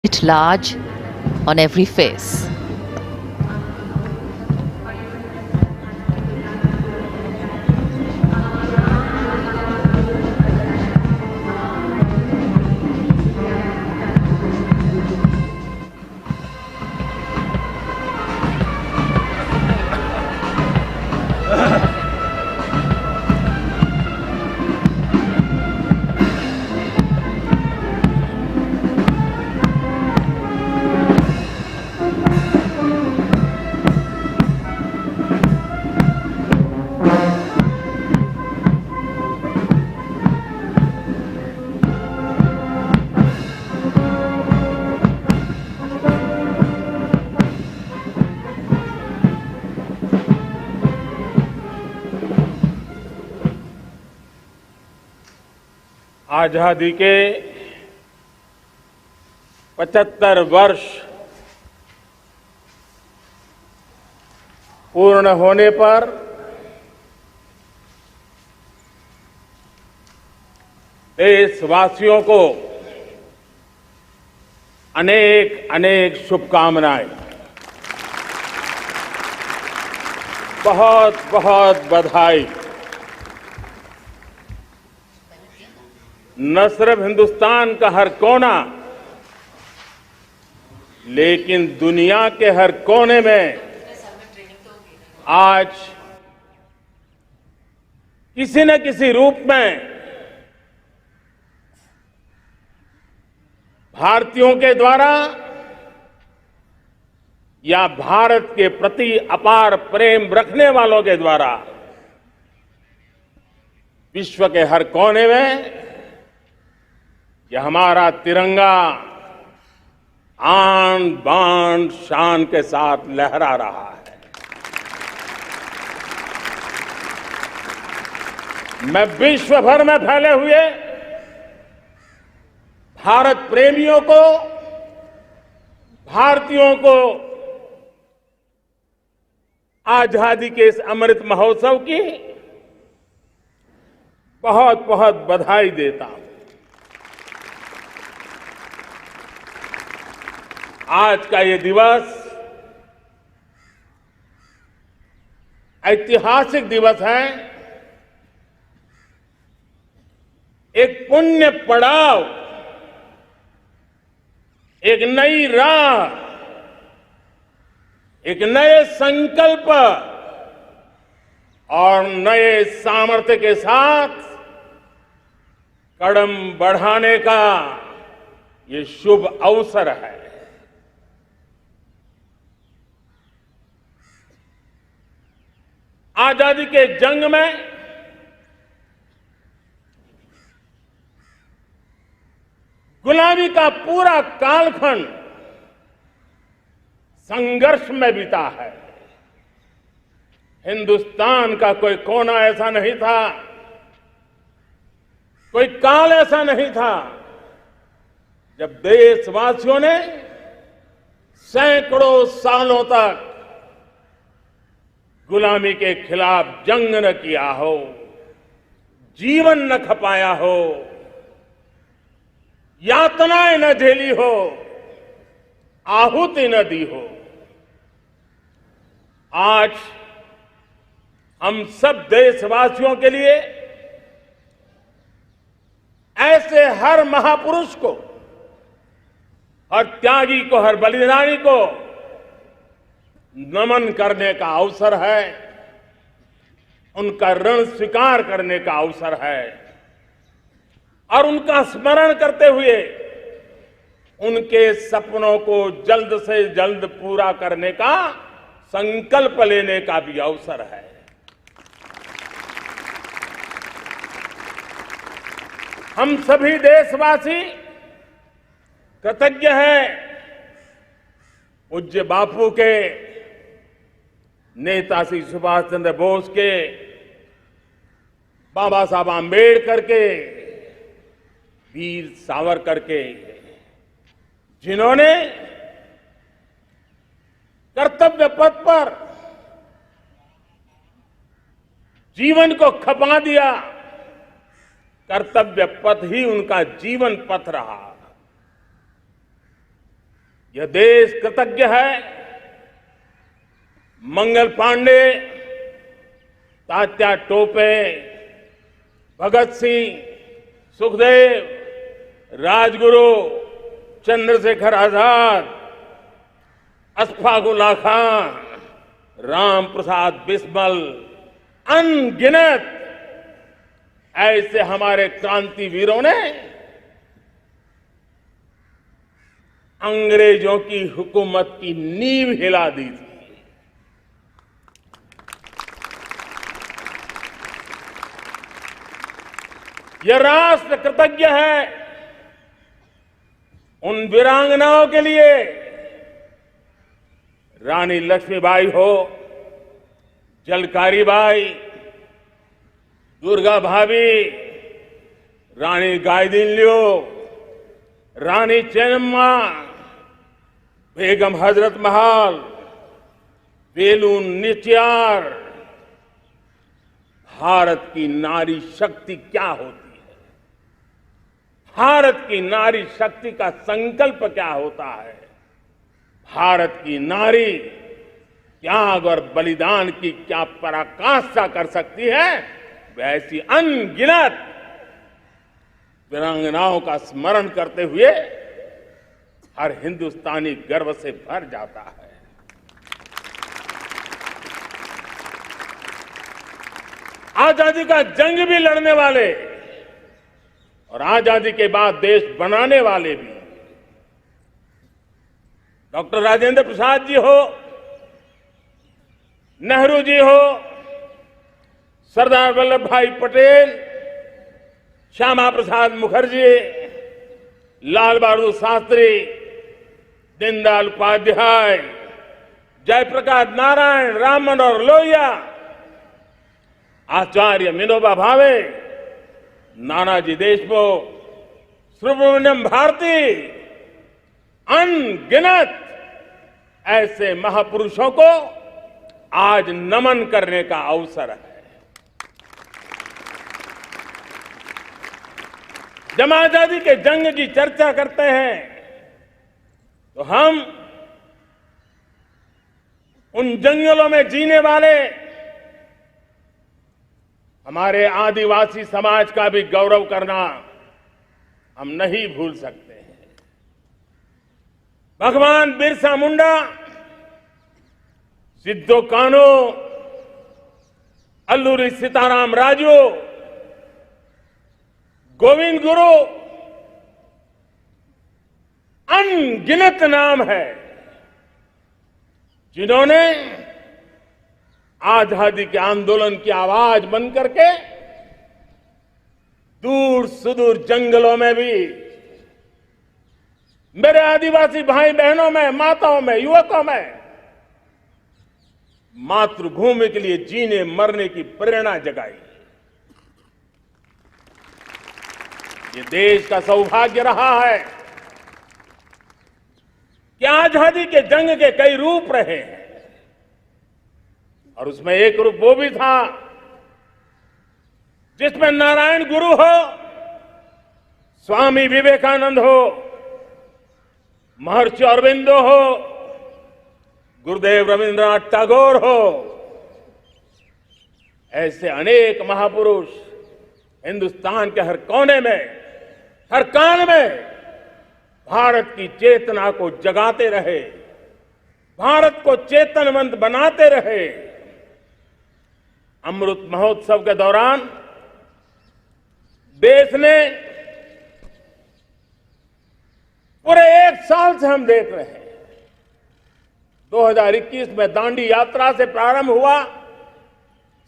It large on every face. आजादी के 75 वर्ष पूर्ण होने पर देशवासियों को अनेक अनेक शुभकामनाएं। बहुत बहुत बधाई। न सिर्फ हिंदुस्तान का हर कोना, लेकिन दुनिया के हर कोने में आज किसी न किसी रूप में भारतीयों के द्वारा या भारत के प्रति अपार प्रेम रखने वालों के द्वारा विश्व के हर कोने में यह हमारा तिरंगा आन बान शान के साथ लहरा रहा है। मैं विश्व भर में फैले हुए भारत प्रेमियों को, भारतीयों को आजादी के इस अमृत महोत्सव की बहुत बहुत बधाई देता हूं। आज का ये दिवस ऐतिहासिक दिवस है। एक पुण्य पड़ाव, एक नई राह, एक नए संकल्प और नए सामर्थ्य के साथ कदम बढ़ाने का ये शुभ अवसर है। आजादी के जंग में गुलामी का पूरा कालखंड संघर्ष में बीता है। हिंदुस्तान का कोई कोना ऐसा नहीं था, कोई काल ऐसा नहीं था जब देशवासियों ने सैकड़ों सालों तक गुलामी के खिलाफ जंग न किया हो, जीवन न खपाया हो, यातनाएं न झेली हो, आहुति न दी हो। आज हम सब देशवासियों के लिए ऐसे हर महापुरुष को, हर त्यागी को, हर बलिदानी को नमन करने का अवसर है, उनका ऋण स्वीकार करने का अवसर है और उनका स्मरण करते हुए उनके सपनों को जल्द से जल्द पूरा करने का संकल्प लेने का भी अवसर है। हम सभी देशवासी कृतज्ञ हैं पूज्य बापू के, नेताजी सुभाष चंद्र बोस के, बाबा साहब आंबेडकर के, वीर सावरकर के, जिन्होंने कर्तव्य पथ पर जीवन को खपा दिया। कर्तव्य पथ ही उनका जीवन पथ रहा। यह देश कृतज्ञ है मंगल पांडे, तात्या टोपे, भगत सिंह, सुखदेव, राजगुरु, चंद्रशेखर आजाद, अशफाक उल्लाह खान, राम प्रसाद बिस्मिल, अनगिनत ऐसे हमारे क्रांतिवीरों ने अंग्रेजों की हुकूमत की नींव हिला दी थी। यह राष्ट्र कृतज्ञ है उन वीरांगनाओं के लिए, रानी लक्ष्मीबाई हो, झलकारी बाई, दुर्गा भाभी, रानी गाइदिन्लियो, रानी चेन्नम्मा, बेगम हजरत महल, वेलु निचियार। भारत की नारी शक्ति क्या होती है, भारत की नारी शक्ति का संकल्प क्या होता है, भारत की नारी त्याग और बलिदान की क्या पराकाष्ठा कर सकती है, वैसी अनगिनत वीरांगनाओं का स्मरण करते हुए हर हिंदुस्तानी गर्व से भर जाता है। आजादी का जंग भी लड़ने वाले और आजादी के बाद देश बनाने वाले भी, डॉक्टर राजेंद्र प्रसाद जी हो, नेहरू जी हो, सरदार वल्लभ भाई पटेल, श्यामा प्रसाद मुखर्जी, लाल बहादुर शास्त्री, दीनदयाल उपाध्याय, जयप्रकाश नारायण, राम मनोहर लोहिया, आचार्य विनोबा भावे, नानाजी देशमुख, सुब्रमण्यम भारती, अनगिनत ऐसे महापुरुषों को आज नमन करने का अवसर है। जब आजादी के जंग की चर्चा करते हैं तो हम उन जंगलों में जीने वाले हमारे आदिवासी समाज का भी गौरव करना हम नहीं भूल सकते हैं। भगवान बिरसा मुंडा, सिद्धो कान्हू, अल्लूरी सीताराम राजू, गोविंद गुरु, अनगिनत नाम है जिन्होंने आजादी के आंदोलन की आवाज बन करके दूर सुदूर जंगलों में भी मेरे आदिवासी भाई बहनों में, माताओं में, युवकों में मातृभूमि के लिए जीने मरने की प्रेरणा जगाई। ये देश का सौभाग्य रहा है कि आजादी के जंग के कई रूप रहे हैं और उसमें एक रूप वो भी था जिसमें नारायण गुरु हो, स्वामी विवेकानंद हो, महर्षि अरविंदो हो, गुरुदेव रविंद्रनाथ टैगोर हो, ऐसे अनेक महापुरुष हिंदुस्तान के हर कोने में, हर काल में भारत की चेतना को जगाते रहे, भारत को चेतनवंत बनाते रहे। अमृत महोत्सव के दौरान देश ने पूरे एक साल से हम देख रहे हैं, 2021 में दांडी यात्रा से प्रारंभ हुआ,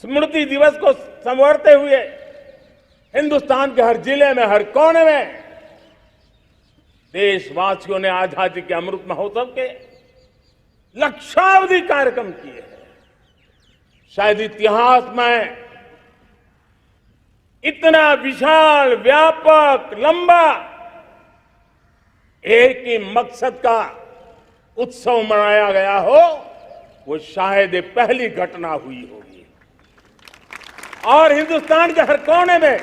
स्मृति दिवस को संवरते हुए हिंदुस्तान के हर जिले में, हर कोने में देशवासियों ने आजादी के अमृत महोत्सव के लक्षावधि कार्यक्रम किए हैं। शायद इतिहास में इतना विशाल, व्यापक, लंबा एक ही मकसद का उत्सव मनाया गया हो, वो शायद ये पहली घटना हुई होगी। और हिंदुस्तान के हर कोने में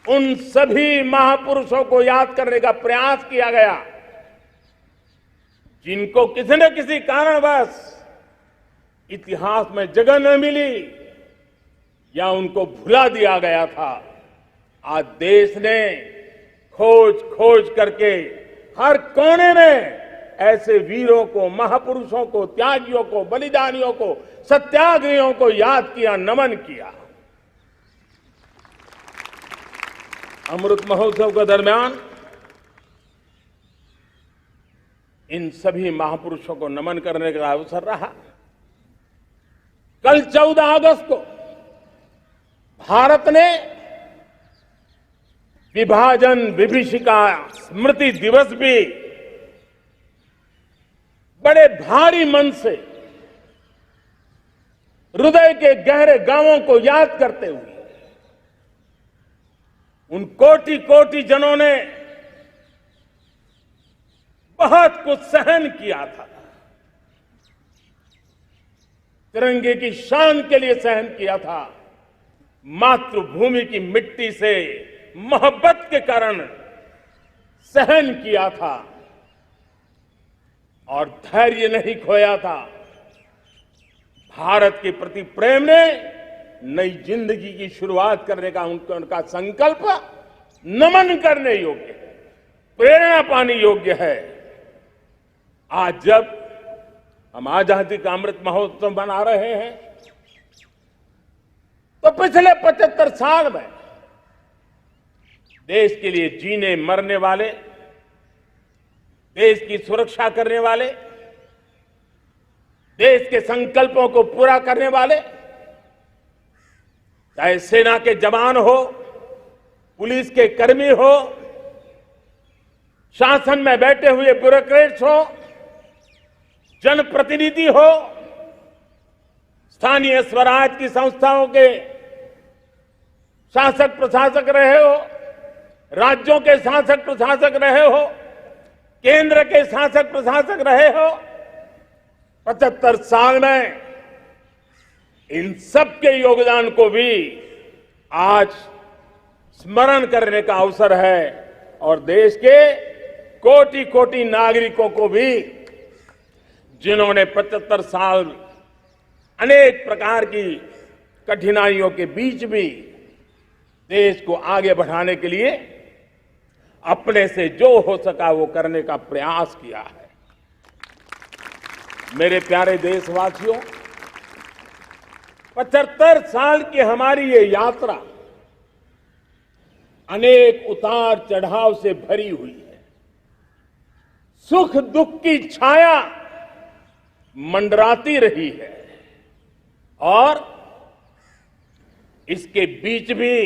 उन सभी महापुरुषों को याद करने का प्रयास किया गया जिनको किसी न किसी कारणवश इतिहास में जगह न मिली या उनको भुला दिया गया था, आज देश ने खोज खोज करके हर कोने में ऐसे वीरों को, महापुरुषों को, त्यागियों को, बलिदानियों को, सत्याग्रहियों को याद किया, नमन किया। अमृत महोत्सव के दरमियान इन सभी महापुरुषों को नमन करने का अवसर रहा। कल 14 अगस्त को भारत ने विभाजन विभीषिका स्मृति दिवस भी बड़े भारी मन से हृदय के गहरे गांवों को याद करते हुए उन कोटि कोटि जनों ने बहुत कुछ सहन किया था, तिरंगे की शान के लिए सहन किया था, मातृभूमि की मिट्टी से मोहब्बत के कारण सहन किया था और धैर्य नहीं खोया था। भारत के प्रति प्रेम ने नई जिंदगी की शुरुआत करने का उनका संकल्प नमन करने योग्य है, प्रेरणा पाने योग्य है। आज जब हम आजादी का अमृत महोत्सव मना रहे हैं तो पिछले 75 साल में देश के लिए जीने मरने वाले, देश की सुरक्षा करने वाले, देश के संकल्पों को पूरा करने वाले, चाहे सेना के जवान हो, पुलिस के कर्मी हो, शासन में बैठे हुए ब्यूरोक्रेट्स हो, जनप्रतिनिधि हो, स्थानीय स्वराज की संस्थाओं के शासक प्रशासक रहे हो, राज्यों के शासक प्रशासक रहे हो, केंद्र के शासक प्रशासक रहे हो, 75 साल में इन सबके योगदान को भी आज स्मरण करने का अवसर है और देश के कोटि कोटि नागरिकों को भी जिन्होंने 75 साल अनेक प्रकार की कठिनाइयों के बीच भी देश को आगे बढ़ाने के लिए अपने से जो हो सका वो करने का प्रयास किया है। मेरे प्यारे देशवासियों, 75 साल की हमारी ये यात्रा अनेक उतार चढ़ाव से भरी हुई है। सुख दुख की छाया मंडराती रही है और इसके बीच भी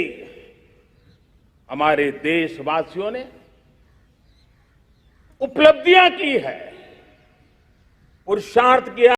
हमारे देशवासियों ने उपलब्धियां की है, पुरुषार्थ किया।